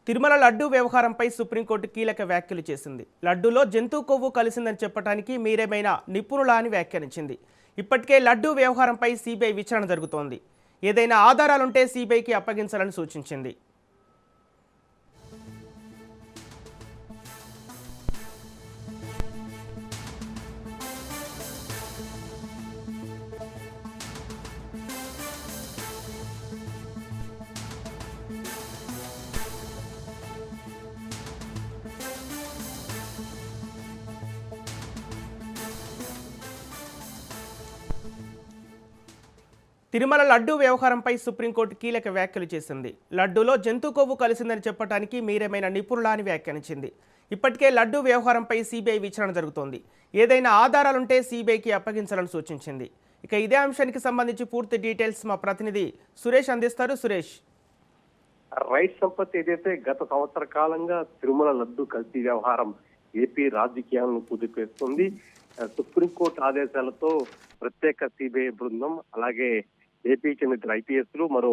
తిరుమల లడ్డూ వ్యవహారంపై సుప్రీంకోర్టు కీలక వ్యాఖ్యలు చేసింది. లడ్డూలో జంతు కొవ్వు కలిసిందని చెప్పడానికి మీరేమైనా నిపుణులా అని వ్యాఖ్యానించింది. ఇప్పటికే లడ్డూ వ్యవహారంపై సిబిఐ విచారణ జరుగుతోంది. ఏదైనా ఆధారాలుంటే సిబిఐకి అప్పగించాలని సూచించింది. తిరుమల లడ్డూ వ్యవహారంపై సుప్రీంకోర్టు కీలక వ్యాఖ్యలు చేసింది. లడ్డూలో జంతు కొవ్వు కలిసిందని చెప్పడానికి మీరేమైనా నిపుణులా అని వ్యాఖ్యానించింది. ఇప్పటికే లడ్డూ వ్యవహారంపై సిబిఐ విచారణ జరుగుతోంది. ఏదైనా ఆధారాలుంటే సిబిఐకి అప్పగించాలని సూచించింది. ఇక ఇదే అంశానికి సంబంధించి పూర్తి డీటెయిల్స్ మా ప్రతినిధి సురేష్ అందిస్తారు. సురేష్, రైట్ సంపత్, ఏదైతే గత సంవత్సర కాలంగా తిరుమల లడ్డు కల్తీ వ్యవహారం ఏపీ రాజకీయాలను కుదిపేస్తుంది. సుప్రీంకోర్టు ఆదేశాలతో ప్రత్యేక సిబిఐ బృందం, అలాగే ఏపీకి చెందిన ఐపీఎస్లు, మరో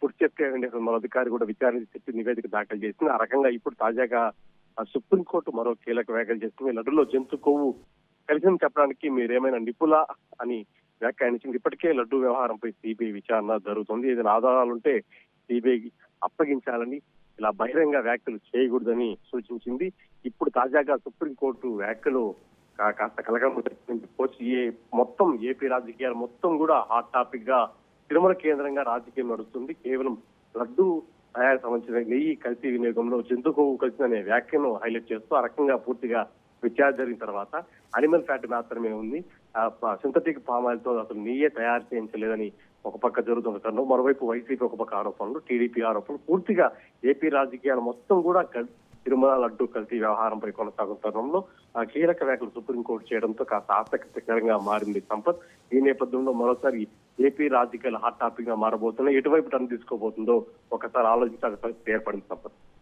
ఫుడ్ సేఫ్టీ మరో అధికారి కూడా విచారించి నివేదిక దాఖలు చేసింది. ఆ రకంగా ఇప్పుడు తాజాగా సుప్రీంకోర్టు మరో కీలక వ్యాఖ్యలు చేస్తుంది. లడ్డులో జంతు కొవ్వు కలిసిందని చెప్పడానికి మీరేమైనా నిపుణులా అని వ్యాఖ్యానించింది. ఇప్పటికే లడ్డు వ్యవహారంపై సిబిఐ విచారణ జరుగుతుంది. ఏదైనా ఆధారాలుంటే సిబిఐకి అప్పగించాలని, ఇలా బహిరంగ వ్యాఖ్యలు చేయకూడదని సూచించింది. ఇప్పుడు తాజాగా సుప్రీంకోర్టు వ్యాఖ్యలు కాస్త కలకలం మొత్తం ఏపీ రాజకీయాలు మొత్తం కూడా హాట్ టాపిక్ గా తిరుమల కేంద్రంగా రాజకీయం నడుస్తుంది. కేవలం లడ్డు తయారు సంబంధించిన నెయ్యి కల్తీ వినియోగంలో జంతు కొవ్వు కలిసిందనే వ్యాఖ్యను హైలైట్ చేస్తూ ఆ రకంగా పూర్తిగా విచారణ జరిగిన తర్వాత అనిమల్ ఫ్యాట్ మాత్రమే ఉంది, సింథటిక్ పామాయిల్ తో అసలు నెయ్యే తయారు చేయించలేదని ఒక పక్క జరుగుతున్న తరుణం, మరోవైపు వైసీపీ ఒక పక్క ఆరోపణలు, టీడీపీ ఆరోపణలు, పూర్తిగా ఏపీ రాజకీయాలు మొత్తం కూడా తిరుమల లడ్డు కల్తీ వ్యవహారంపై కొనసాగుతున్న తరుణంలో కీలక వ్యాఖ్యలు సుప్రీంకోర్టు చేయడంతో కాస్త ఆసక్తికరంగా మారింది సంపత్. ఈ నేపథ్యంలో మరోసారి ఏపీ రాజకీయాలు హాట్ టాపిక్ గా మారబోతున్నాయి. ఎటువైపు టర్న్ తీసుకోబోతుందో ఒకసారి ఆలోచించాల్సిన పరిస్థితి ఏర్పడింది సంపత్.